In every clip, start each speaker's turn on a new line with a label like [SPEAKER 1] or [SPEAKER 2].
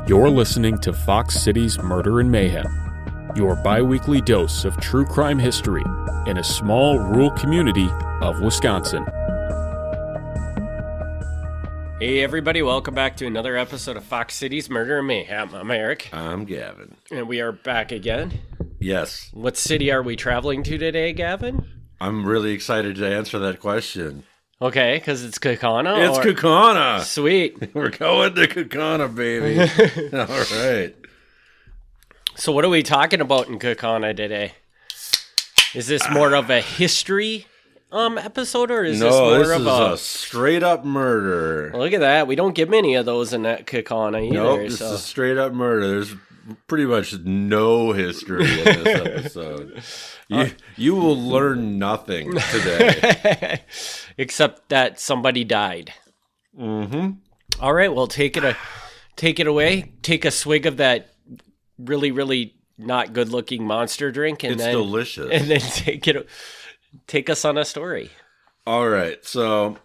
[SPEAKER 1] You're listening to Fox City's Murder and Mayhem, your bi-weekly dose of true crime history in a small rural community of Wisconsin.
[SPEAKER 2] Hey everybody, welcome back to another episode of Fox City's Murder and Mayhem. I'm Eric.
[SPEAKER 3] I'm Gavin.
[SPEAKER 2] And we are back again.
[SPEAKER 3] Yes.
[SPEAKER 2] What city are we traveling to today, Gavin?
[SPEAKER 3] I'm really excited to answer that question.
[SPEAKER 2] Okay, because it's Kaukauna?
[SPEAKER 3] It's Kaukauna!
[SPEAKER 2] Sweet.
[SPEAKER 3] We're going to Kaukauna, baby. All right.
[SPEAKER 2] So what are we talking about in Kaukauna today? Is this more of a history episode, or is this more of
[SPEAKER 3] a straight-up murder?
[SPEAKER 2] Look at that. We don't get many of those in that Kaukauna either.
[SPEAKER 3] Nope, this is a straight-up murder. There's pretty much no history in this episode. You will learn nothing today.
[SPEAKER 2] Except that somebody died.
[SPEAKER 3] Mm-hmm.
[SPEAKER 2] All right, well, take it away. Take a swig of that really, really not good-looking monster drink. And
[SPEAKER 3] it's
[SPEAKER 2] then,
[SPEAKER 3] delicious.
[SPEAKER 2] And then take us on a story.
[SPEAKER 3] All right, so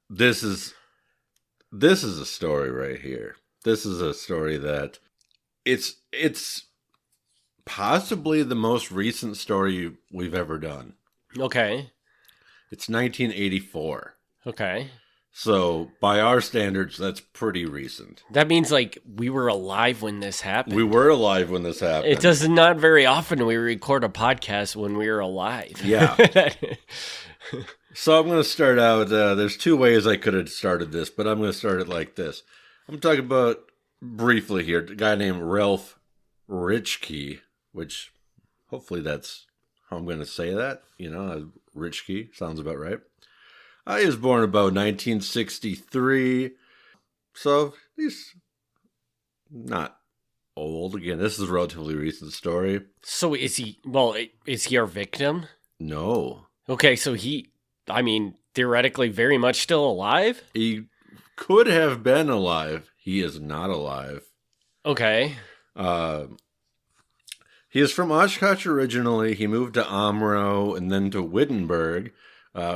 [SPEAKER 3] this is a story right here. This is a story that it's possibly the most recent story we've ever done.
[SPEAKER 2] Okay.
[SPEAKER 3] It's 1984.
[SPEAKER 2] Okay.
[SPEAKER 3] So by our standards, that's pretty recent.
[SPEAKER 2] That means like we were alive when this happened.
[SPEAKER 3] We were alive when this happened.
[SPEAKER 2] It does not very often we record a podcast when we're alive.
[SPEAKER 3] Yeah. So I'm going to start out. There's two ways I could have started this, but I'm going to start it like this. I'm talking about briefly here a guy named Ralph Ritschke, which hopefully that's how I'm going to say that. You know, Ritschke sounds about right. He was born about 1963, so he's not old. Again, this is a relatively recent story.
[SPEAKER 2] So is he our victim?
[SPEAKER 3] No.
[SPEAKER 2] Okay, so theoretically very much still alive?
[SPEAKER 3] He could have been alive. He is not alive.
[SPEAKER 2] Okay.
[SPEAKER 3] He is from Oshkosh originally. He moved to Omro and then to Wittenberg.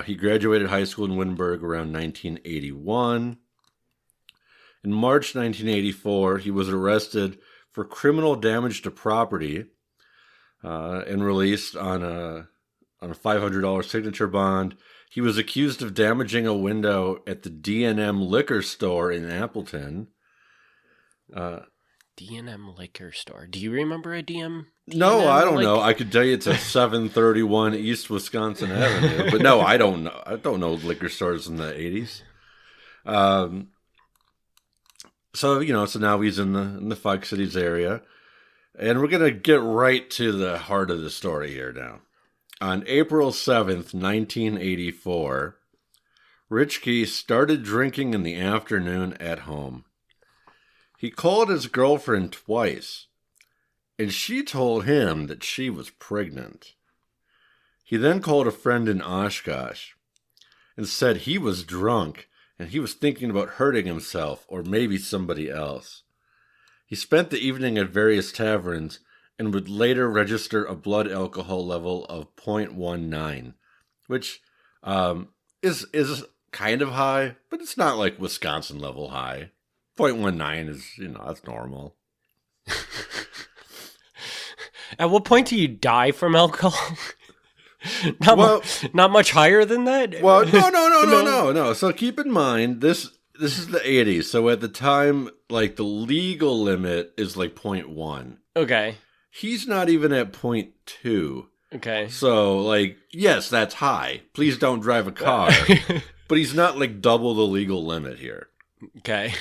[SPEAKER 3] He graduated high school in Wittenberg around 1981. In March 1984, he was arrested for criminal damage to property and released on a $500 signature bond. He was accused of damaging a window at the D&M liquor store in Appleton.
[SPEAKER 2] D&M liquor store. Do you remember a DM?
[SPEAKER 3] No, I don't know. I could tell you it's at 731 East Wisconsin Avenue, but no, I don't know. I don't know liquor stores in the 80s. So now he's in the Fox Cities area, and we're gonna get right to the heart of the story here now. On April 7th, 1984, Ritschke started drinking in the afternoon at home. He called his girlfriend twice, and she told him that she was pregnant. He then called a friend in Oshkosh and said he was drunk and he was thinking about hurting himself or maybe somebody else. He spent the evening at various taverns and would later register a blood alcohol level of 0.19, which is kind of high, but it's not like Wisconsin level high. 0.19 is, that's normal.
[SPEAKER 2] At what point do you die from alcohol? Not much higher than that?
[SPEAKER 3] Well, no. So keep in mind, this is the 80s. So at the time, like, the legal limit is like 0.1.
[SPEAKER 2] Okay.
[SPEAKER 3] He's not even at 0.2.
[SPEAKER 2] Okay.
[SPEAKER 3] So, like, yes, that's high. Please don't drive a car. But he's not, like, double the legal limit here.
[SPEAKER 2] Okay.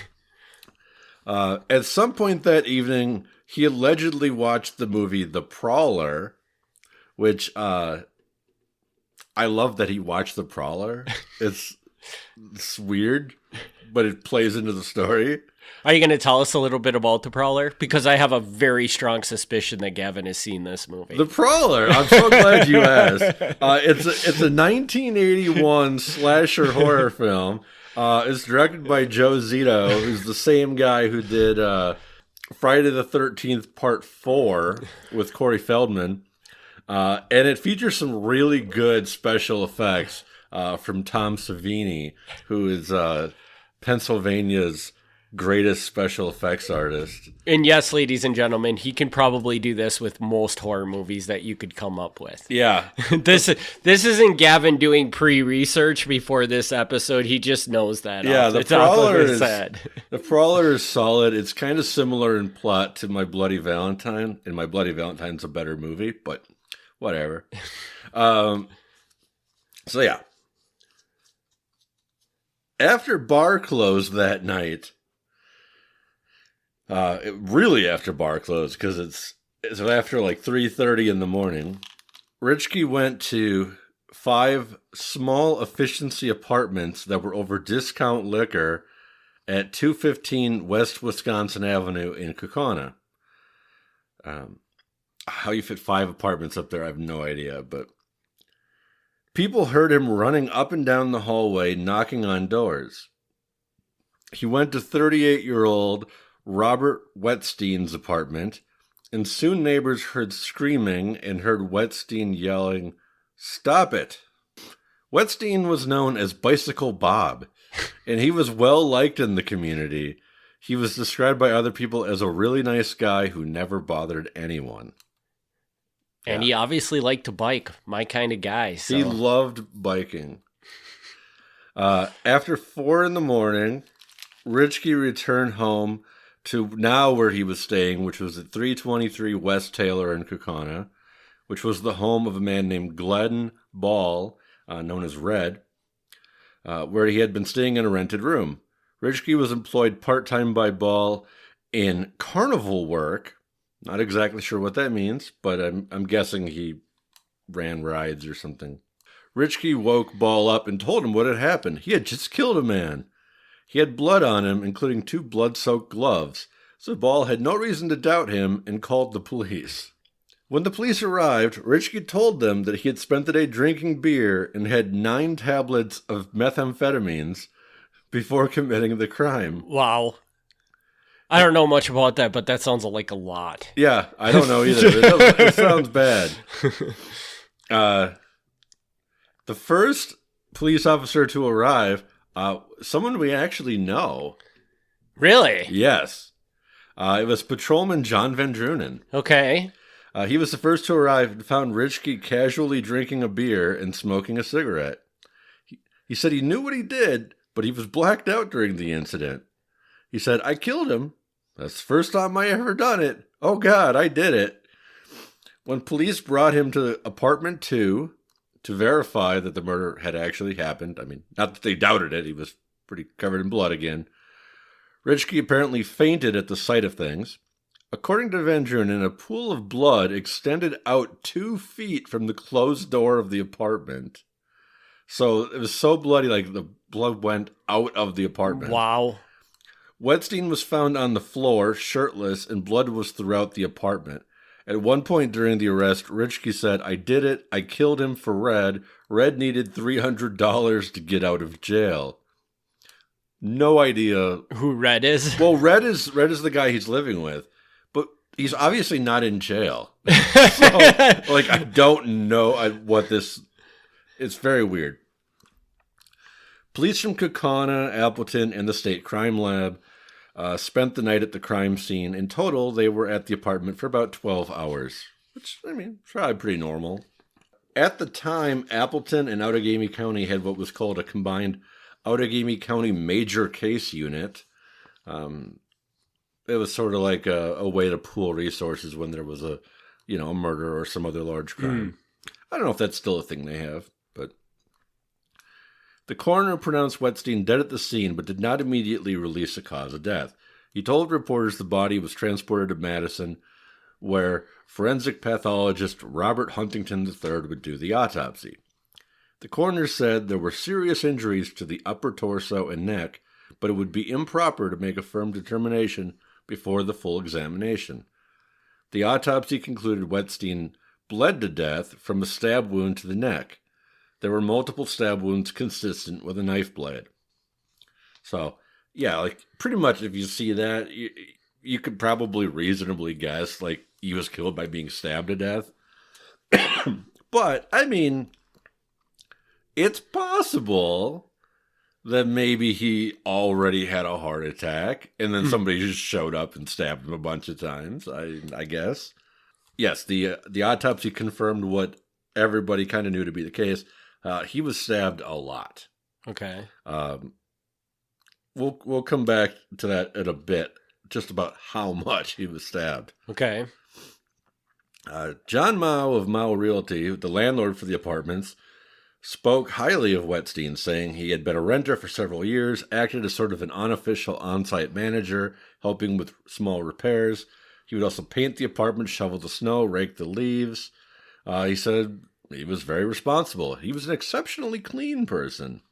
[SPEAKER 3] At some point that evening, he allegedly watched the movie The Prowler, which I love that he watched The Prowler. It's weird, but it plays into the story.
[SPEAKER 2] Are you going to tell us a little bit about The Prowler? Because I have a very strong suspicion that Gavin has seen this movie.
[SPEAKER 3] The Prowler. I'm so glad you asked. It's a 1981 slasher horror film. It's directed by Joe Zito, who's the same guy who did Friday the 13th Part 4 with Corey Feldman. And it features some really good special effects from Tom Savini, who is Pennsylvania's greatest special effects artist.
[SPEAKER 2] And yes, ladies and gentlemen, he can probably do this with most horror movies that you could come up with.
[SPEAKER 3] Yeah.
[SPEAKER 2] This isn't Gavin doing pre-research before this episode. He just knows that.
[SPEAKER 3] Yeah,
[SPEAKER 2] the Prowler is
[SPEAKER 3] the Prowler is solid. It's kind of similar in plot to My Bloody Valentine, and My Bloody Valentine's a better movie, but whatever. So yeah. After bar closed that night, really after bar closed, because it's after like 3:30 in the morning, Ritschke went to 5 small efficiency apartments that were over discount liquor at 215 West Wisconsin Avenue in Kaukauna. How you fit 5 apartments up there, I have no idea, but people heard him running up and down the hallway, knocking on doors. He went to 38-year-old Robert Wetstein's apartment, and soon neighbors heard screaming and heard Wetstein yelling, "Stop it!" Wetstein was known as Bicycle Bob, and he was well liked in the community. He was described by other people as a really nice guy who never bothered anyone.
[SPEAKER 2] And he obviously liked to bike, my kind of guy. So.
[SPEAKER 3] He loved biking. After 4 in the morning, Ritschke returned home to now where he was staying, which was at 323 West Taylor in Kaukauna, which was the home of a man named Glenn Ball, known as Red, where he had been staying in a rented room. Ritschke was employed part-time by Ball in carnival work. Not exactly sure what that means, but I'm guessing he ran rides or something. Ritschke woke Ball up and told him what had happened. He had just killed a man. He had blood on him, including 2 blood-soaked gloves, so Ball had no reason to doubt him and called the police. When the police arrived, Ritschke told them that he had spent the day drinking beer and had 9 tablets of methamphetamines before committing the crime.
[SPEAKER 2] Wow. I don't know much about that, but that sounds like a lot.
[SPEAKER 3] Yeah, I don't know either. It sounds bad. The first police officer to arrive, someone we actually know.
[SPEAKER 2] Really?
[SPEAKER 3] Yes. It was Patrolman John Van Drunen.
[SPEAKER 2] Okay.
[SPEAKER 3] He was the first to arrive and found Ritschke casually drinking a beer and smoking a cigarette. He said he knew what he did, but he was blacked out during the incident. He said, "I killed him. That's the first time I ever done it. Oh, God, I did it." When police brought him to apartment 2 to verify that the murder had actually happened, I mean, not that they doubted it, he was pretty covered in blood again, Ritschke apparently fainted at the sight of things. According to Van Drunen, a pool of blood extended out 2 feet from the closed door of the apartment. So it was so bloody, like the blood went out of the apartment.
[SPEAKER 2] Wow.
[SPEAKER 3] Wetstein was found on the floor, shirtless, and blood was throughout the apartment. At one point during the arrest, Ritschke said, "I did it. I killed him for Red. Red needed $300 to get out of jail." No idea
[SPEAKER 2] who Red is.
[SPEAKER 3] Well, Red is the guy he's living with, but he's obviously not in jail. So, like, I don't know what this. It's very weird. Police from Kaukauna, Appleton, and the State Crime Lab spent the night at the crime scene. In total, they were at the apartment for about 12 hours, which, I mean, is probably pretty normal. At the time, Appleton and Outagamie County had what was called a combined Outagamie County Major Case Unit. It was sort of like a way to pool resources when there was a murder or some other large crime. I don't know if that's still a thing they have, but the coroner pronounced Wetstein dead at the scene, but did not immediately release the cause of death. He told reporters the body was transported to Madison, where forensic pathologist Robert Huntington III would do the autopsy. The coroner said there were serious injuries to the upper torso and neck, but it would be improper to make a firm determination before the full examination. The autopsy concluded Wetstein bled to death from a stab wound to the neck. There were multiple stab wounds consistent with a knife blade. So, yeah, like, pretty much if you see that, you could probably reasonably guess, like, he was killed by being stabbed to death. But, I mean, it's possible that maybe he already had a heart attack and then somebody just showed up and stabbed him a bunch of times, I guess. Yes, the autopsy confirmed what everybody kind of knew to be the case. He was stabbed a lot.
[SPEAKER 2] Okay.
[SPEAKER 3] We'll come back to that in a bit, just about how much he was stabbed.
[SPEAKER 2] Okay.
[SPEAKER 3] John Mao of Mao Realty, the landlord for the apartments, spoke highly of Wetstein, saying he had been a renter for several years, acted as sort of an unofficial on-site manager, helping with small repairs. He would also paint the apartment, shovel the snow, rake the leaves. He said he was very responsible. He was an exceptionally clean person.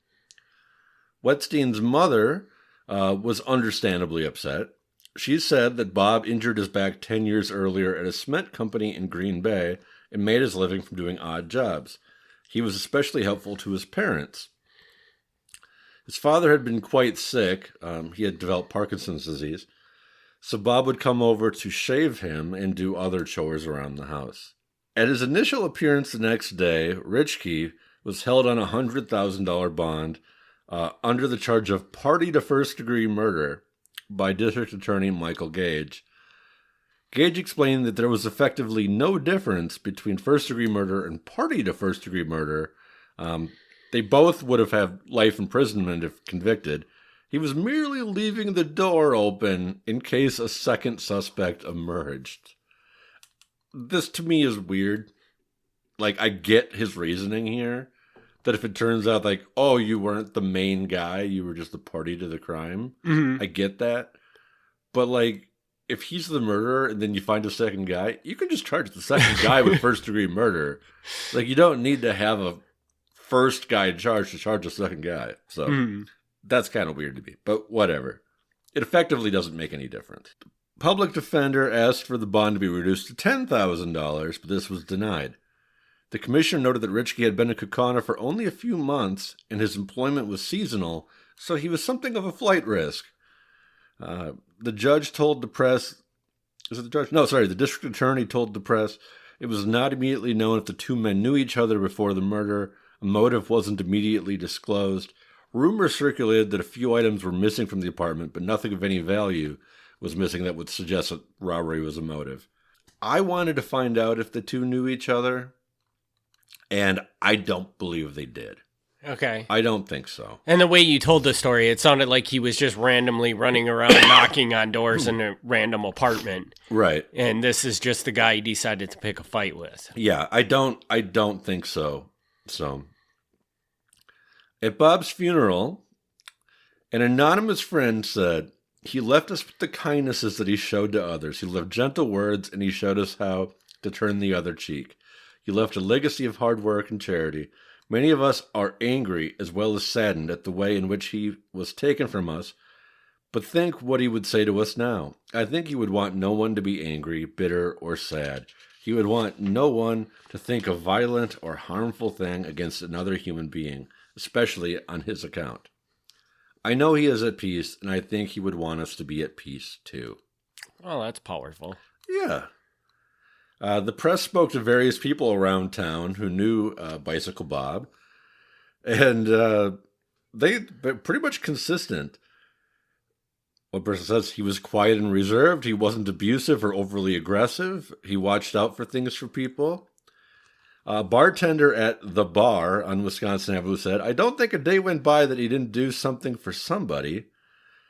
[SPEAKER 3] Wetstein's mother was understandably upset. She said that Bob injured his back 10 years earlier at a cement company in Green Bay and made his living from doing odd jobs. He was especially helpful to his parents. His father had been quite sick. He had developed Parkinson's disease. So Bob would come over to shave him and do other chores around the house. At his initial appearance the next day, Ritschke was held on a $100,000 bond under the charge of party to first-degree murder by District Attorney Michael Gage. Gage explained that there was effectively no difference between first-degree murder and party to first-degree murder. They both would have had life imprisonment if convicted. He was merely leaving the door open in case a second suspect emerged. This to me is weird. Like, I get his reasoning here. That if it turns out like, oh, you weren't the main guy, you were just the party to the crime. Mm-hmm. I get that. But like, if he's the murderer and then you find a second guy, you can just charge the second guy with first degree murder. Like, you don't need to have a first guy charged to charge a second guy. So that's kind of weird to me, but whatever. It effectively doesn't make any difference. The public defender asked for the bond to be reduced to $10,000, but this was denied. The commissioner noted that Ritschke had been a Kaukauna for only a few months, and his employment was seasonal, so he was something of a flight risk. The judge told the press... Is it the judge? No, sorry, the district attorney told the press it was not immediately known if the two men knew each other before the murder. A motive wasn't immediately disclosed. Rumors circulated that a few items were missing from the apartment, but nothing of any value was missing that would suggest that robbery was a motive. I wanted to find out if the two knew each other, and I don't believe they did.
[SPEAKER 2] Okay.
[SPEAKER 3] I don't think so.
[SPEAKER 2] And the way you told the story, it sounded like he was just randomly running around knocking on doors in a random apartment.
[SPEAKER 3] Right.
[SPEAKER 2] And this is just the guy he decided to pick a fight with.
[SPEAKER 3] Yeah, I don't think so. So, at Bob's funeral, an anonymous friend said, he left us with the kindnesses that he showed to others. He left gentle words, and he showed us how to turn the other cheek. He left a legacy of hard work and charity. Many of us are angry as well as saddened at the way in which he was taken from us, but think what he would say to us now. I think he would want no one to be angry, bitter, or sad. He would want no one to think a violent or harmful thing against another human being, especially on his account. I know he is at peace, and I think he would want us to be at peace, too.
[SPEAKER 2] Well, that's powerful.
[SPEAKER 3] Yeah. The press spoke to various people around town who knew Bicycle Bob, and they were pretty much consistent. One person says he was quiet and reserved. He wasn't abusive or overly aggressive. He watched out for things for people. A bartender at The Bar on Wisconsin Avenue said, I don't think a day went by that he didn't do something for somebody.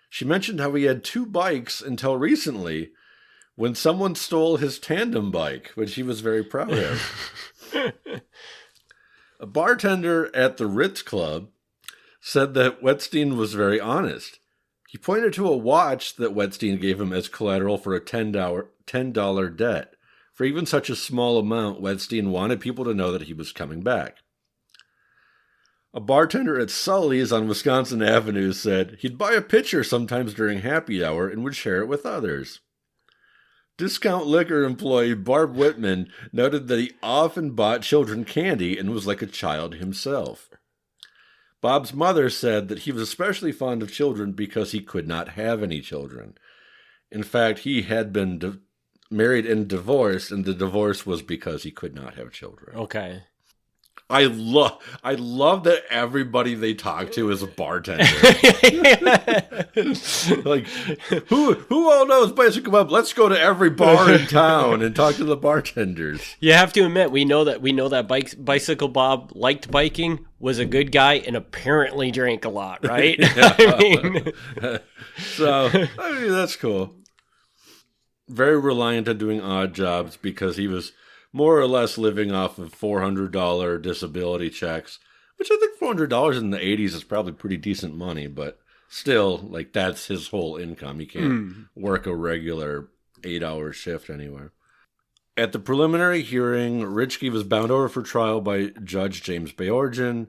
[SPEAKER 3] She mentioned how he had 2 bikes until recently, when someone stole his tandem bike, which he was very proud of. A bartender at the Ritz Club said that Wetstein was very honest. He pointed to a watch that Wetstein gave him as collateral for a $10 debt. For even such a small amount, Wetstein wanted people to know that he was coming back. A bartender at Sully's on Wisconsin Avenue said he'd buy a pitcher sometimes during happy hour and would share it with others. Discount liquor employee Barb Whitman noted that he often bought children candy and was like a child himself. Bob's mother said that he was especially fond of children because he could not have any children. In fact, he had been married and divorced, and the divorce was because he could not have children.
[SPEAKER 2] Okay.
[SPEAKER 3] I love that everybody they talk to is a bartender. Like, who all knows Bicycle Bob? Let's go to every bar in town and talk to the bartenders.
[SPEAKER 2] You have to admit, we know that Bicycle Bob liked biking, was a good guy, and apparently drank a lot, right?
[SPEAKER 3] So, that's cool. Very reliant on doing odd jobs because he was more or less living off of $400 disability checks, which I think $400 in the 80s is probably pretty decent money, but still, like, that's his whole income. He can't work a regular 8-hour shift anywhere. At the preliminary hearing, Ritschke was bound over for trial by Judge James Bjorgen.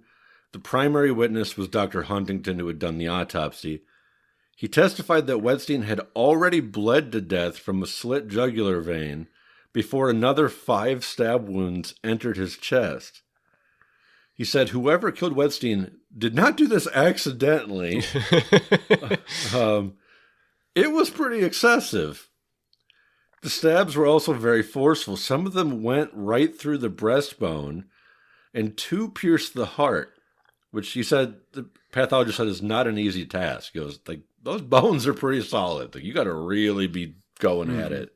[SPEAKER 3] The primary witness was Dr. Huntington, who had done the autopsy. He testified that Wedstein had already bled to death from a slit jugular vein before another 5 stab wounds entered his chest. He said whoever killed Wedstein did not do this accidentally. It was pretty excessive. The stabs were also very forceful. Some of them went right through the breastbone, and 2 pierced the heart, which he said, the pathologist said, is not an easy task. He goes, like, those bones are pretty solid. Like, you got to really be going at it.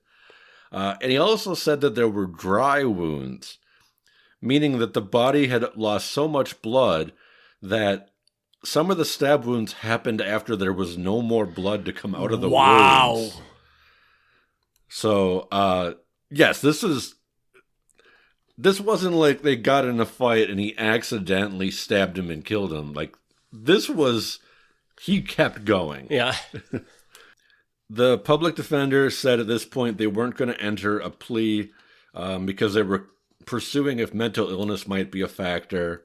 [SPEAKER 3] And he also said that there were dry wounds, meaning that the body had lost so much blood that some of the stab wounds happened after there was no more blood to come out of the wounds. So, yes, this wasn't like they got in a fight and he accidentally stabbed him and killed him. Like, he kept going.
[SPEAKER 2] Yeah.
[SPEAKER 3] The public defender said at this point they weren't going to enter a plea because they were pursuing if mental illness might be a factor.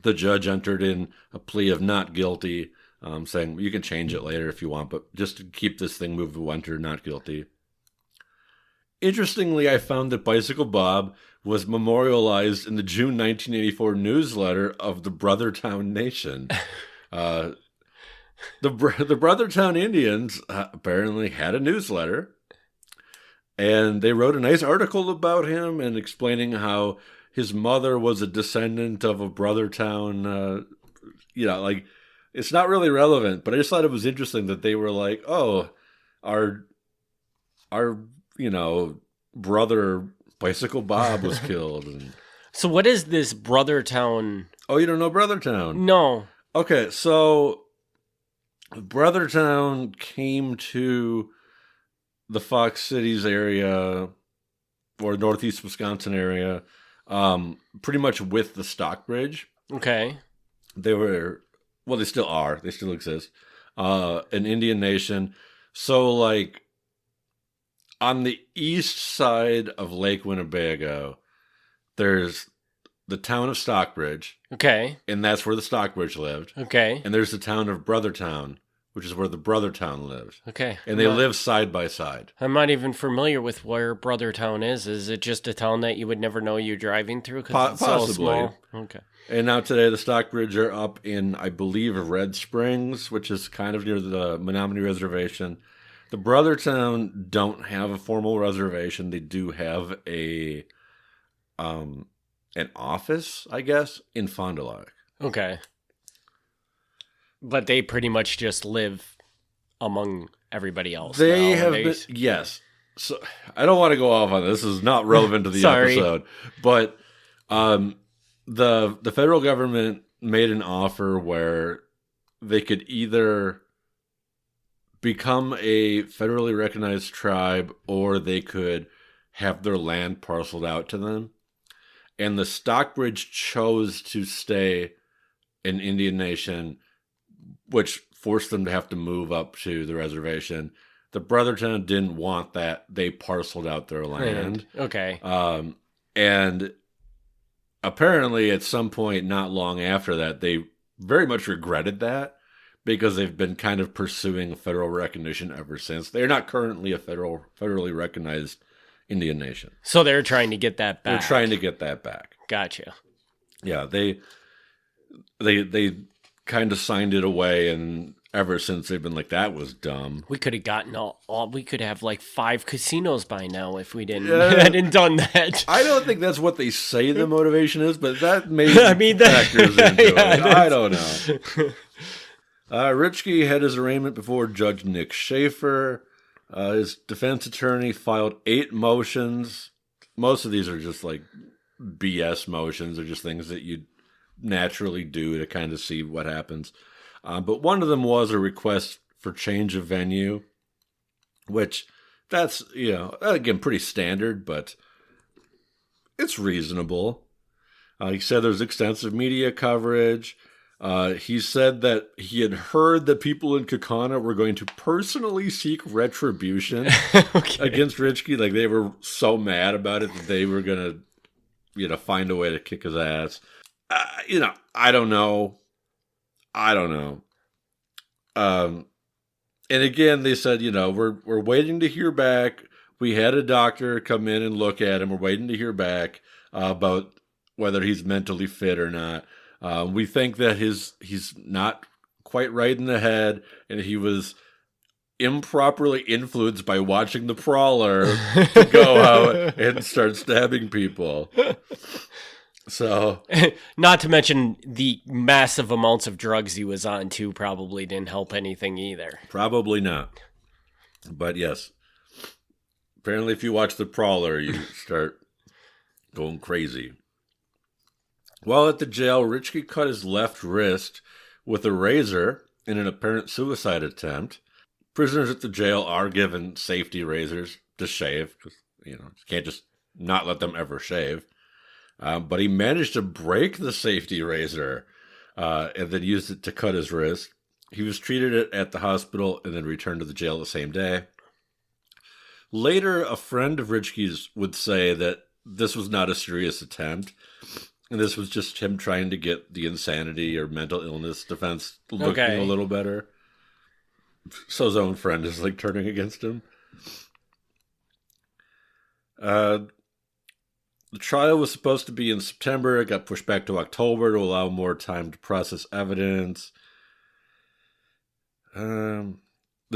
[SPEAKER 3] The judge entered in a plea of not guilty, saying you can change it later if you want, but just to keep this thing moving, we'll enter not guilty. Interestingly, I found that Bicycle Bob was memorialized in the June 1984 newsletter of the Brothertown Nation. The Brothertown Indians apparently had a newsletter, and they wrote a nice article about him and explaining how his mother was a descendant of a Brothertown. Like, it's not really relevant, but I just thought it was interesting that they were like, oh, our brother Bicycle Bob was killed. And...
[SPEAKER 2] So what is this Brothertown?
[SPEAKER 3] Oh, you don't know Brothertown?
[SPEAKER 2] No.
[SPEAKER 3] Okay, so Brothertown came to the Fox Cities area or northeast Wisconsin area pretty much with the Stockbridge.
[SPEAKER 2] Okay.
[SPEAKER 3] They still are. They still exist. An Indian nation. So, like, on the east side of Lake Winnebago, there's the town of Stockbridge.
[SPEAKER 2] Okay.
[SPEAKER 3] And that's where the Stockbridge lived.
[SPEAKER 2] Okay.
[SPEAKER 3] And there's the town of Brothertown, which is where the Brothertown lives.
[SPEAKER 2] Okay.
[SPEAKER 3] And they live side by side.
[SPEAKER 2] I'm not even familiar with where Brothertown is. Is it just a town that you would never know you're driving through? Because it's
[SPEAKER 3] possibly.
[SPEAKER 2] so small. Okay.
[SPEAKER 3] And now today the Stockbridge are up in, I believe, Red Springs, which is kind of near the Menominee Reservation. The Brothertown don't have a formal reservation. They do have an office, I guess, in Fond du Lac. Okay.
[SPEAKER 2] But they pretty much just live among everybody else.
[SPEAKER 3] They have been, yes. So I don't want to go off on this. This is not relevant to the episode. But the federal government made an offer where they could either become a federally recognized tribe or they could have their land parceled out to them. And the Stockbridge chose to stay an Indian nation, which forced them to have to move up to the reservation. The Brothertown didn't want that. They parceled out their land.
[SPEAKER 2] Okay.
[SPEAKER 3] And apparently at some point not long after that, they very much regretted that because they've been kind of pursuing federal recognition ever since. They're not currently a federally recognized Indian nation.
[SPEAKER 2] So they're trying to get that back.
[SPEAKER 3] They're trying to get that back.
[SPEAKER 2] Gotcha.
[SPEAKER 3] Yeah, they kind of signed it away, and ever since they've been like, that was dumb.
[SPEAKER 2] We could have gotten all we could have like 5 casinos by now if we didn't
[SPEAKER 3] Yeah.
[SPEAKER 2] hadn't done that.
[SPEAKER 3] I don't think that's what they say the motivation is, but that maybe
[SPEAKER 2] that
[SPEAKER 3] factors into
[SPEAKER 2] yeah,
[SPEAKER 3] it. I don't know. Ritschke had his arraignment before Judge Nick Schaefer. His defense attorney filed 8 motions. Most of these are just like BS motions. They're just things that you naturally do to kind of see what happens. But one of them was a request for change of venue, which that's, again, pretty standard, but it's reasonable. He said there's extensive media coverage. He said that he had heard that people in Kaukauna were going to personally seek retribution against Ritschke. Like, they were so mad about it that they were going to, find a way to kick his ass. I don't know. And again, they said, we're waiting to hear back. We had a doctor come in and look at him. We're waiting to hear back about whether he's mentally fit or not. We think that he's not quite right in the head, and he was improperly influenced by watching The Prowler to go out and start stabbing people. So,
[SPEAKER 2] not to mention the massive amounts of drugs he was on too probably didn't help anything either.
[SPEAKER 3] Probably not. But yes, apparently if you watch The Prowler, you start going crazy. While at the jail, Ritschke cut his left wrist with a razor in an apparent suicide attempt. Prisoners at the jail are given safety razors to shave. You can't just not let them ever shave. But he managed to break the safety razor and then used it to cut his wrist. He was treated at the hospital and then returned to the jail the same day. Later, a friend of Ritschke's would say that this was not a serious attempt, and this was just him trying to get the insanity or mental illness defense looking a little better. So his own friend is like turning against him. The trial was supposed to be in September. It got pushed back to October to allow more time to process evidence. The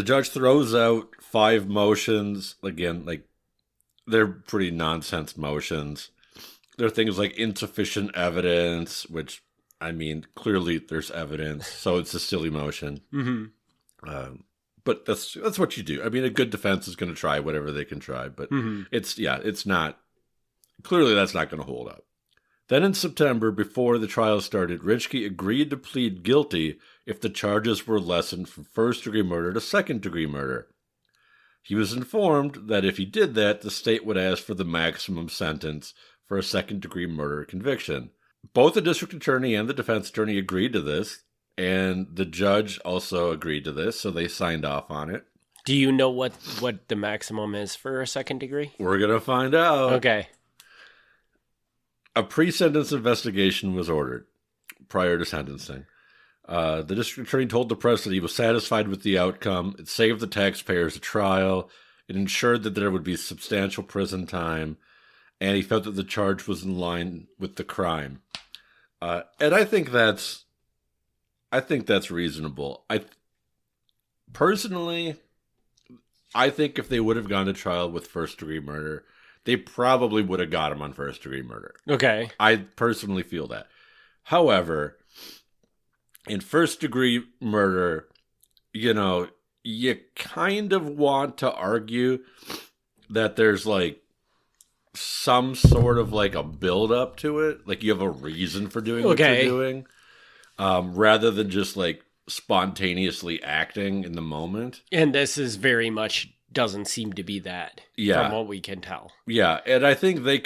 [SPEAKER 3] judge throws out 5 motions. Again, they're pretty nonsense motions. They're things like insufficient evidence, which, clearly there's evidence, so it's a silly motion. Mm-hmm. But that's what you do. A good defense is going to try whatever they can try, but it's not. Clearly, that's not going to hold up. Then in September, before the trial started, Ritschke agreed to plead guilty if the charges were lessened from first-degree murder to second-degree murder. He was informed that if he did that, the state would ask for the maximum sentence for a second-degree murder conviction. Both the district attorney and the defense attorney agreed to this, and the judge also agreed to this, so they signed off on it.
[SPEAKER 2] Do you know what the maximum is for a second degree?
[SPEAKER 3] We're going to find out.
[SPEAKER 2] Okay.
[SPEAKER 3] A pre-sentence investigation was ordered prior to sentencing. The district attorney told the press that he was satisfied with the outcome. It saved the taxpayers a trial. It ensured that there would be substantial prison time, and he felt that the charge was in line with the crime. And I think that's reasonable. Personally, I think if they would have gone to trial with first-degree murder, they probably would have got him on first-degree murder.
[SPEAKER 2] Okay.
[SPEAKER 3] I personally feel that. However, in first-degree murder, you kind of want to argue that there's some sort of a build-up to it. You have a reason for doing what you're doing, rather than just spontaneously acting in the moment.
[SPEAKER 2] And this is very much doesn't seem to be that, from what we can tell.
[SPEAKER 3] Yeah, and I think the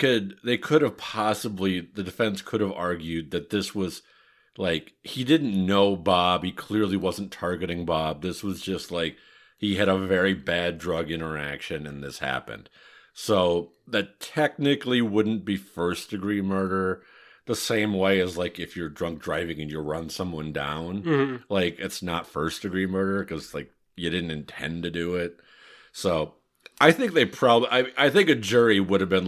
[SPEAKER 3] defense could have argued that this was, he didn't know Bob, he clearly wasn't targeting Bob, this was just, he had a very bad drug interaction and this happened. So, that technically wouldn't be first-degree murder, the same way as, if you're drunk driving and you run someone down. Mm-hmm. It's not first-degree murder, because, you didn't intend to do it. So, I think they I think a jury would have been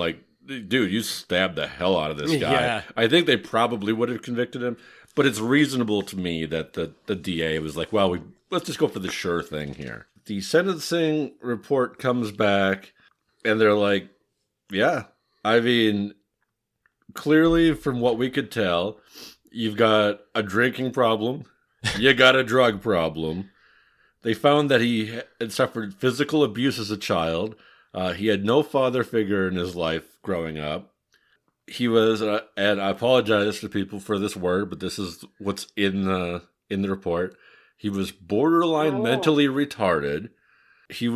[SPEAKER 3] dude, you stabbed the hell out of this guy. Yeah. I think they probably would have convicted him. But it's reasonable to me that the DA was like, well, let's just go for the sure thing here. The sentencing report comes back, and they're like, yeah, I mean, clearly from what we could tell, you've got a drinking problem, you got a drug problem. They found that he had suffered physical abuse as a child. He had no father figure in his life growing up. He was, and I apologize to people for this word, but this is what's in the report. He was borderline mentally retarded. He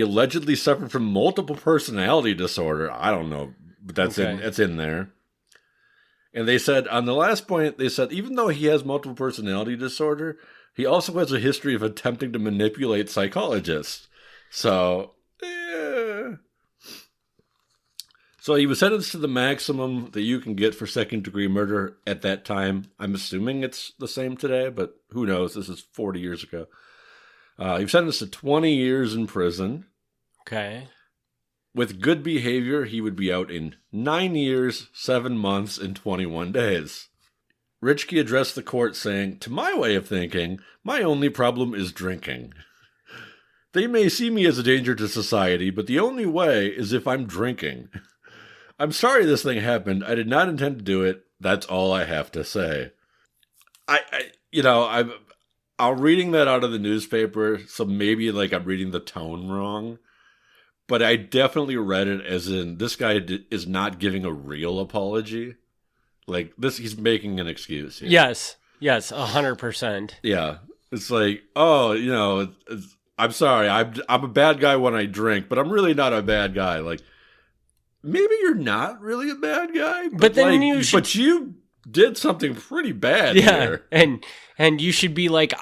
[SPEAKER 3] allegedly suffered from multiple personality disorder. I don't know, but it's in there. And they said on the last point, they said even though he has multiple personality disorder, he also has a history of attempting to manipulate psychologists. So, So he was sentenced to the maximum that you can get for second-degree murder at that time. I'm assuming it's the same today, but who knows? This is 40 years ago. He was sentenced to 20 years in prison.
[SPEAKER 2] Okay.
[SPEAKER 3] With good behavior, he would be out in 9 years, 7 months, and 21 days. Ritschke addressed the court saying, "To my way of thinking, my only problem is drinking. They may see me as a danger to society, but the only way is if I'm drinking. I'm sorry this thing happened. I did not intend to do it. That's all I have to say." I'm reading that out of the newspaper, so maybe like I'm reading the tone wrong. But I definitely read it as in this guy is not giving a real apology. Like this, he's making an excuse here.
[SPEAKER 2] Yes, 100%.
[SPEAKER 3] Yeah, it's like, I'm sorry, I'm a bad guy when I drink, but I'm really not a bad guy. Like maybe you're not really a bad guy,
[SPEAKER 2] but then
[SPEAKER 3] but you did something pretty bad here.
[SPEAKER 2] And you should be like,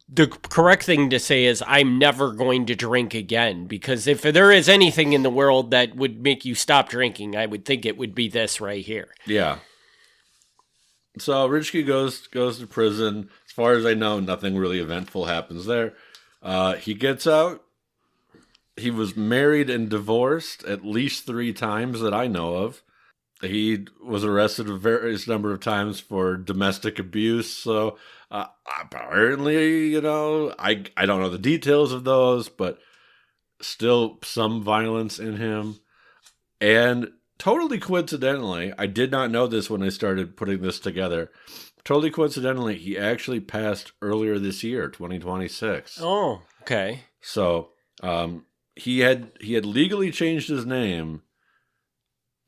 [SPEAKER 2] the correct thing to say is, I'm never going to drink again, because if there is anything in the world that would make you stop drinking, I would think it would be this right here.
[SPEAKER 3] Yeah. So Ritschke goes to prison. As far as I know, nothing really eventful happens there. He gets out. He was married and divorced at least 3 times that I know of. He was arrested a various number of times for domestic abuse. So apparently, I don't know the details of those, but still some violence in him. And totally coincidentally, I did not know this when I started putting this together. Totally coincidentally, he actually passed earlier this year, 2026.
[SPEAKER 2] Oh, okay.
[SPEAKER 3] So he had legally changed his name.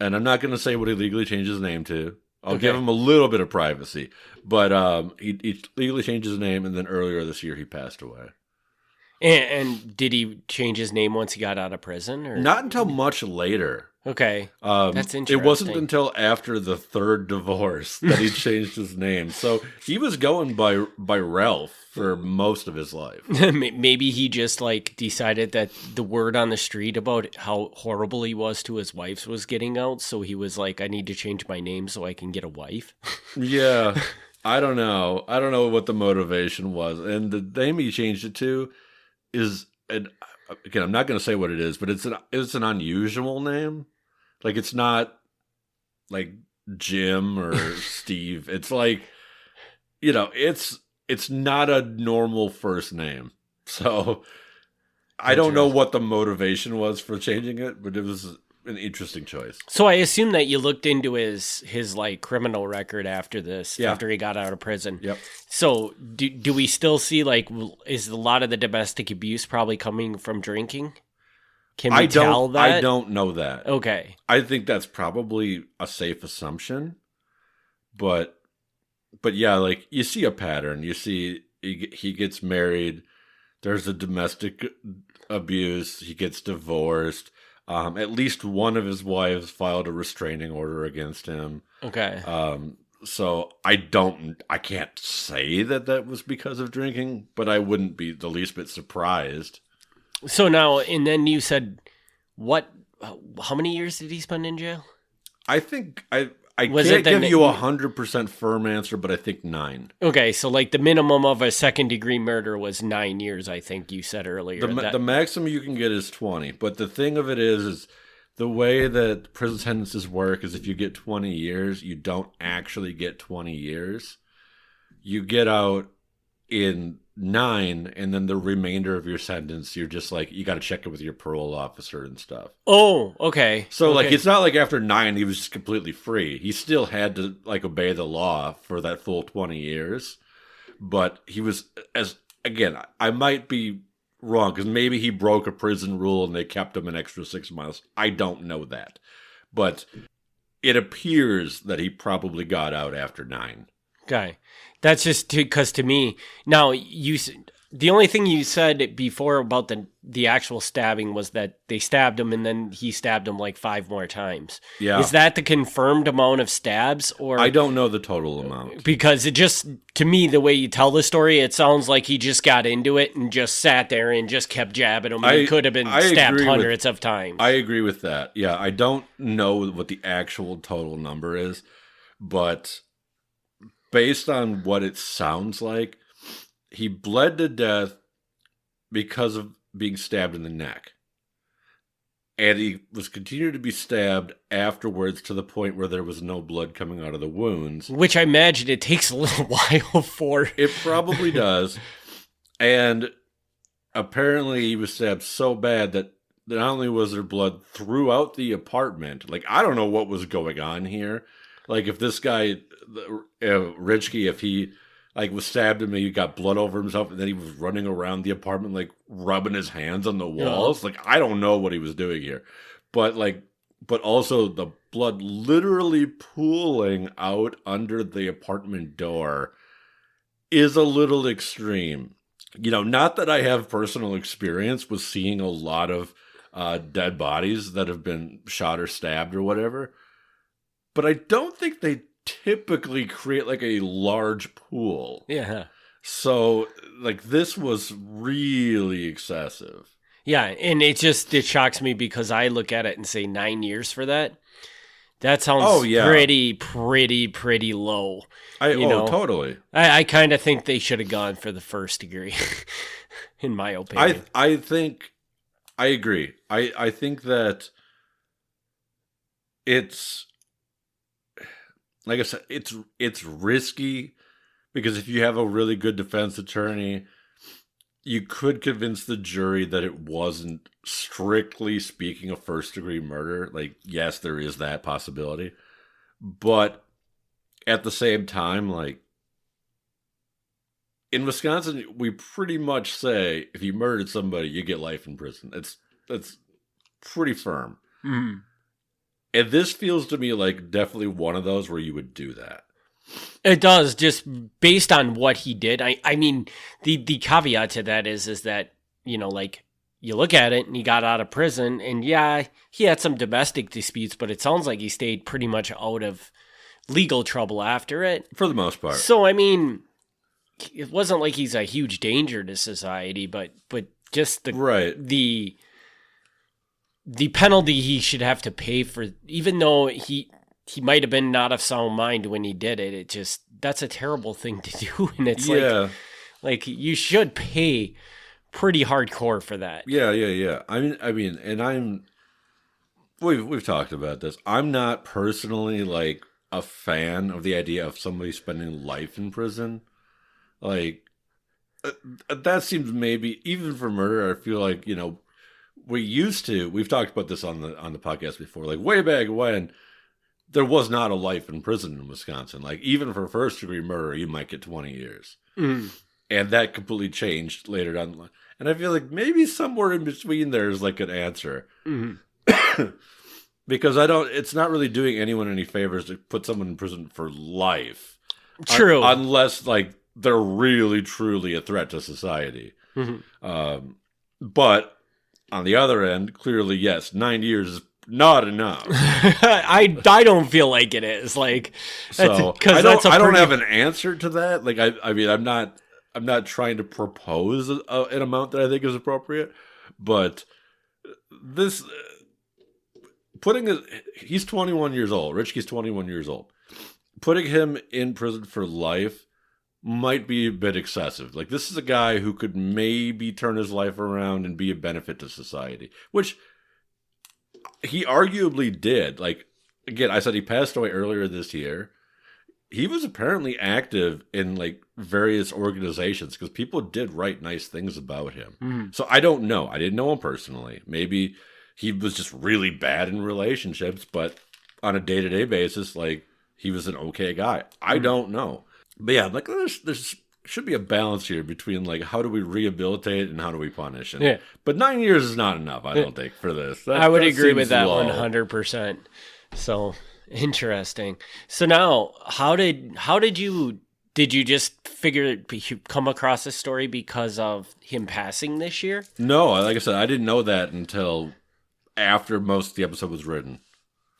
[SPEAKER 3] And I'm not going to say what he legally changed his name to. I'll give him a little bit of privacy. But he legally changed his name, and then earlier this year he passed away.
[SPEAKER 2] And did he change his name once he got out of prison? Or?
[SPEAKER 3] Not until much later.
[SPEAKER 2] Okay, that's interesting.
[SPEAKER 3] It wasn't until after the 3rd divorce that he changed his name. So he was going by Ralph for most of his life.
[SPEAKER 2] Maybe he just decided that the word on the street about how horrible he was to his wife was getting out. So he was like, I need to change my name so I can get a wife.
[SPEAKER 3] Yeah, I don't know. I don't know what the motivation was. And the name he changed it to is, again, I'm not going to say what it is, but it's an unusual name. Like, it's not like Jim or Steve. It's like, it's not a normal first name. So I don't know what the motivation was for changing it, but it was an interesting choice.
[SPEAKER 2] So I assume that you looked into his criminal record after this, after he got out of prison.
[SPEAKER 3] Yep.
[SPEAKER 2] So do we still see is a lot of the domestic abuse probably coming from drinking? Can we tell that?
[SPEAKER 3] I don't know that.
[SPEAKER 2] Okay.
[SPEAKER 3] I think that's probably a safe assumption, but yeah, you see a pattern. You see he gets married. There's a domestic abuse. He gets divorced. At least one of his wives filed a restraining order against him.
[SPEAKER 2] Okay.
[SPEAKER 3] So I can't say that was because of drinking, but I wouldn't be the least bit surprised.
[SPEAKER 2] So now, and then you said, how many years did he spend in jail?
[SPEAKER 3] I think I can't give you 100% firm answer, but I think 9.
[SPEAKER 2] Okay, so the minimum of a second-degree murder was 9 years, I think you said earlier.
[SPEAKER 3] The maximum you can get is 20, but the thing of it is the way that prison sentences work is if you get 20 years, you don't actually get 20 years. you get out in 9, and then the remainder of your sentence, you're just like, you got to check it with your parole officer and stuff.
[SPEAKER 2] Oh, okay.
[SPEAKER 3] So, like,
[SPEAKER 2] Okay.
[SPEAKER 3] it's not like after 9, he was just completely free. He still had to, like, obey the law for that full 20 years. But he was, again, I might be wrong, because maybe he broke a prison rule and they kept him an extra 6 months. I don't know that. But it appears that he probably got out after 9.
[SPEAKER 2] Okay. That's just because to me, now the only thing you said before about the actual stabbing was that they stabbed him and then he stabbed him like 5 more times.
[SPEAKER 3] Yeah.
[SPEAKER 2] Is that the confirmed amount of stabs, or
[SPEAKER 3] I don't know the total amount.
[SPEAKER 2] because it just, to me, the way you tell the story, it sounds like he just got into it and just sat there and just kept jabbing him. He could have been stabbed hundreds of times.
[SPEAKER 3] I agree with that. Yeah, I don't know what the actual total number is, but based on what it sounds like, he bled to death because of being stabbed in the neck. And he was continued to be stabbed afterwards to the point where there was no blood coming out of the wounds.
[SPEAKER 2] Which I imagine it takes a little while for.
[SPEAKER 3] It probably does. And apparently he was stabbed so bad that not only was there blood throughout the apartment, like, I don't know what was going on here. Like, if this guy, Ritschke, if he, like, was stabbed and he got blood over himself and then he was running around the apartment, like, rubbing his hands on the walls. Like, I don't know what he was doing here. But, like, but also the blood literally pooling out under the apartment door is a little extreme. You know, not that I have personal experience with seeing a lot of dead bodies that have been shot or stabbed or whatever, but I don't think they typically create like a large pool.
[SPEAKER 2] Yeah.
[SPEAKER 3] So, like, this was really excessive.
[SPEAKER 2] Yeah, and it shocks me because I look at it and say 9 years for that. That sounds pretty low.
[SPEAKER 3] Totally.
[SPEAKER 2] I kind of think they should have gone for the first degree, in my opinion.
[SPEAKER 3] I think I agree. I think that it's, like I said, it's risky because if you have a really good defense attorney, you could convince the jury that it wasn't, strictly speaking, a first-degree murder. Like, yes, there is that possibility. But at the same time, like, in Wisconsin, we pretty much say if you murdered somebody, you get life in prison. That's pretty firm.
[SPEAKER 2] Mm-hmm.
[SPEAKER 3] And this feels to me like definitely one of those where you would do that.
[SPEAKER 2] It does, just based on what he did. I mean, the caveat to that is that, you know, like, you look at it and he got out of prison and yeah, he had some domestic disputes, but it sounds like he stayed pretty much out of legal trouble after it.
[SPEAKER 3] For the most part.
[SPEAKER 2] So, I mean, it wasn't like he's a huge danger to society, but just the penalty he should have to pay for, even though he might have been not of sound mind when he did it. It just, that's a terrible thing to do. And it's like you should pay pretty hardcore for that.
[SPEAKER 3] Yeah. I mean, and we've talked about this. I'm not personally like a fan of the idea of somebody spending life in prison. Like, that seems maybe, even for murder, I feel like, you know, we've talked about this on the podcast before, like way back when, there was not a life in prison in Wisconsin. Like, even for first degree murder, you might get 20 years.
[SPEAKER 2] Mm.
[SPEAKER 3] And that completely changed later down the line. And I feel like maybe somewhere in between there is like an answer.
[SPEAKER 2] Mm-hmm.
[SPEAKER 3] Because it's not really doing anyone any favors to put someone in prison for life.
[SPEAKER 2] True.
[SPEAKER 3] Unless, like, they're really, truly a threat to society.
[SPEAKER 2] Mm-hmm.
[SPEAKER 3] But on the other end, clearly, yes, 9 years is not enough.
[SPEAKER 2] I don't feel like it is. Like,
[SPEAKER 3] so I don't have an answer to that. Like, I mean, I'm not trying to propose an amount that I think is appropriate, but this he's 21 years old. Ritschke's 21 years old. Putting him in prison for life might be a bit excessive. Like, this is a guy who could maybe turn his life around and be a benefit to society, which he arguably did. Like, again, I said he passed away earlier this year. he was apparently active in like various organizations because people did write nice things about him.
[SPEAKER 2] Mhm.
[SPEAKER 3] So I don't know. I didn't know him personally. Maybe he was just really bad in relationships, but on a day-to-day basis, like he was an okay guy. I don't know. But yeah, like there's should be a balance here between like how do we rehabilitate and how do we punish. And,
[SPEAKER 2] Yeah.
[SPEAKER 3] But 9 years is not enough, I don't think, for this.
[SPEAKER 2] I would agree
[SPEAKER 3] seems
[SPEAKER 2] with that
[SPEAKER 3] low.
[SPEAKER 2] 100%. So interesting. So now, how did you just figure come across this story because of him passing this year?
[SPEAKER 3] No, like I said, I didn't know that until after most of the episode was written.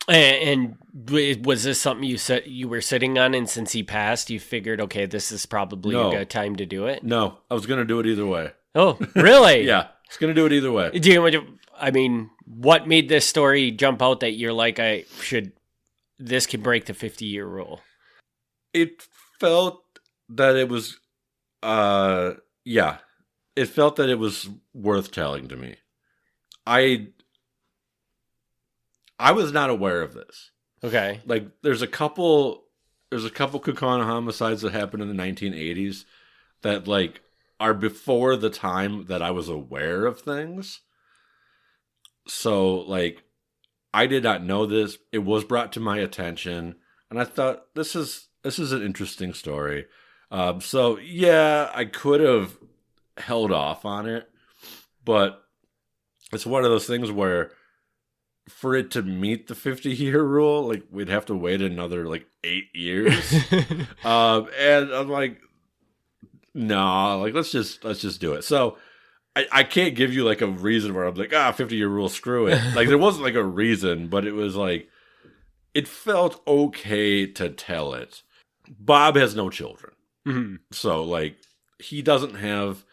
[SPEAKER 2] And was this something you said you were sitting on, and since he passed, you figured, okay, this is probably
[SPEAKER 3] No.
[SPEAKER 2] a good time to do it?
[SPEAKER 3] No, I was going to do it either way.
[SPEAKER 2] Oh, really?
[SPEAKER 3] Yeah, I was going to do it either way.
[SPEAKER 2] Do you? I mean, what made this story jump out that you're like, this can break the 50-year rule?
[SPEAKER 3] It felt that it was, it felt that it was worth telling to me. I was not aware of this.
[SPEAKER 2] Okay.
[SPEAKER 3] Like, there's a couple Kaukauna homicides that happened in the 1980s that, like, are before the time that I was aware of things. So, like, I did not know this. It was brought to my attention, and I thought, this is an interesting story. So, yeah, I could have held off on it, but it's one of those things where for it to meet the 50-year rule, like, we'd have to wait another, like, 8 years. And I'm like, no, like, let's just do it. So I can't give you, like, a reason where I'm like, 50-year rule, screw it. Like, there wasn't, like, a reason, but it was, like, it felt okay to tell it. Bob has no children.
[SPEAKER 2] Mm-hmm.
[SPEAKER 3] So, like, he doesn't have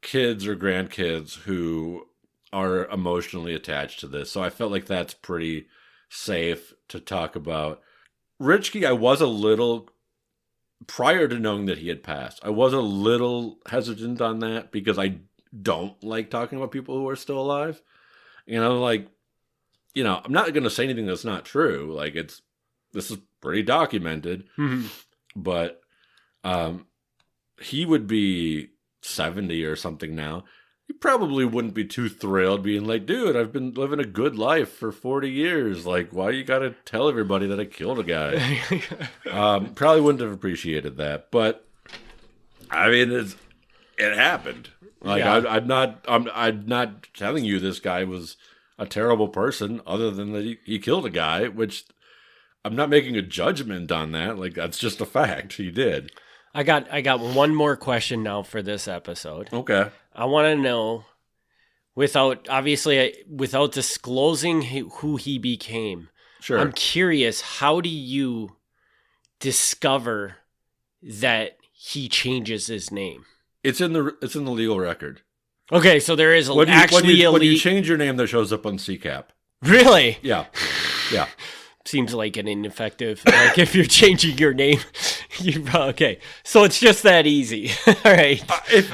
[SPEAKER 3] kids or grandkids who are emotionally attached to this. So I felt like that's pretty safe to talk about. Ritschke, I was a little, prior to knowing that he had passed, I was a little hesitant on that because I don't like talking about people who are still alive. You know, like, you know, I'm not going to say anything that's not true. Like, this is pretty documented.
[SPEAKER 2] Mm-hmm.
[SPEAKER 3] But he would be 70 or something now. He probably wouldn't be too thrilled being like, dude, I've been living a good life for 40 years. Like, why you got to tell everybody that I killed a guy? Probably wouldn't have appreciated that. But, I mean, it happened. Like,
[SPEAKER 2] Yeah.
[SPEAKER 3] I'm not telling you this guy was a terrible person other than that he killed a guy, which I'm not making a judgment on that. Like, that's just a fact. He did.
[SPEAKER 2] I got one more question now for this episode.
[SPEAKER 3] Okay.
[SPEAKER 2] I want to know, without disclosing who he became.
[SPEAKER 3] Sure.
[SPEAKER 2] I'm curious, how do you discover that he changes his name?
[SPEAKER 3] It's in the legal record.
[SPEAKER 2] Okay, so there is
[SPEAKER 3] When
[SPEAKER 2] when
[SPEAKER 3] you change your name, that shows up on CCAP.
[SPEAKER 2] Really?
[SPEAKER 3] Yeah. Yeah.
[SPEAKER 2] Seems like an ineffective. Like, if you're changing your name, okay. So it's just that easy. All right.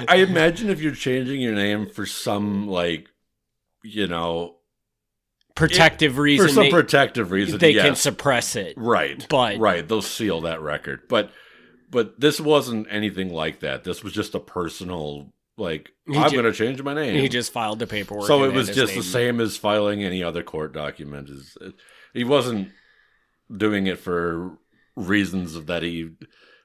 [SPEAKER 3] I imagine if you're changing your name for some, like, you know,
[SPEAKER 2] Protective reason.
[SPEAKER 3] for some protective reason,
[SPEAKER 2] they
[SPEAKER 3] yes.
[SPEAKER 2] can suppress it.
[SPEAKER 3] Right.
[SPEAKER 2] But
[SPEAKER 3] right, they'll seal that record. But this wasn't anything like that. This was just a personal, like, I'm going to change my name.
[SPEAKER 2] He just filed the paperwork.
[SPEAKER 3] So
[SPEAKER 2] and
[SPEAKER 3] it was
[SPEAKER 2] had his
[SPEAKER 3] just
[SPEAKER 2] name.
[SPEAKER 3] the same as filing any other court document. He wasn't doing it for reasons of that he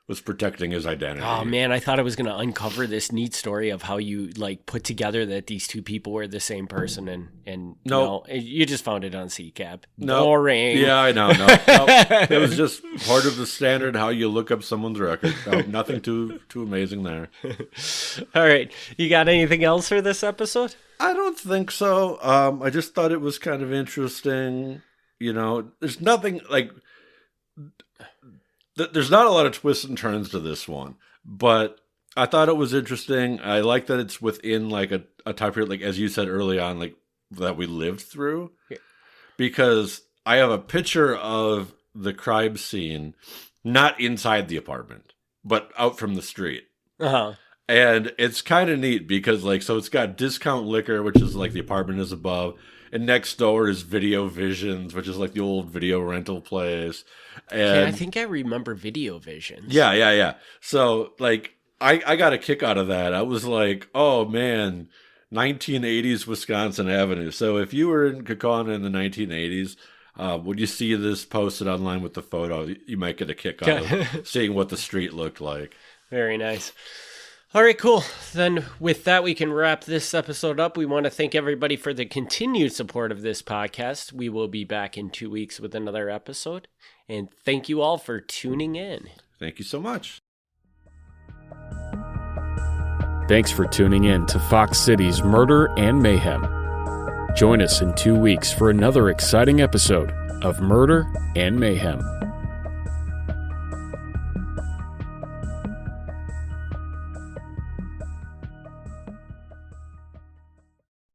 [SPEAKER 3] was protecting his identity.
[SPEAKER 2] Oh man, I thought I was going to uncover this neat story of how you like put together that these two people were the same person, and
[SPEAKER 3] No.
[SPEAKER 2] you just found it on CCAP.
[SPEAKER 3] No.
[SPEAKER 2] Boring.
[SPEAKER 3] Yeah, I know. No. It was just part of the standard how you look up someone's record. No, nothing too amazing there.
[SPEAKER 2] All right, you got anything else for this episode?
[SPEAKER 3] I don't think so. I just thought it was kind of interesting. You know, there's nothing like. There's not a lot of twists and turns to this one, but I thought it was interesting. I like that it's within like a time period, like as you said early on, like that we lived through.
[SPEAKER 2] Yeah.
[SPEAKER 3] Because I have a picture of the crime scene, not inside the apartment, but out from the street.
[SPEAKER 2] Uh-huh.
[SPEAKER 3] And it's kind of neat because, like, so it's got discount liquor, which is like the apartment is above, And next door is Video Visions, which is like the old video rental place. And
[SPEAKER 2] Yeah, I think I remember Video Visions.
[SPEAKER 3] yeah. So like I got a kick out of that. I was like, oh man, 1980s Wisconsin Avenue. So if you were in Kaukauna in the 1980s, when you see this posted online with the photo, you might get a kick out of seeing what the street looked like.
[SPEAKER 2] Very nice. All right, cool. Then with that, we can wrap this episode up. We want to thank everybody for the continued support of this podcast. We will be back in 2 weeks with another episode. And thank you all for tuning in.
[SPEAKER 3] Thank you so much.
[SPEAKER 1] Thanks for tuning in to Fox City's Murder and Mayhem. Join us in 2 weeks for another exciting episode of Murder and Mayhem.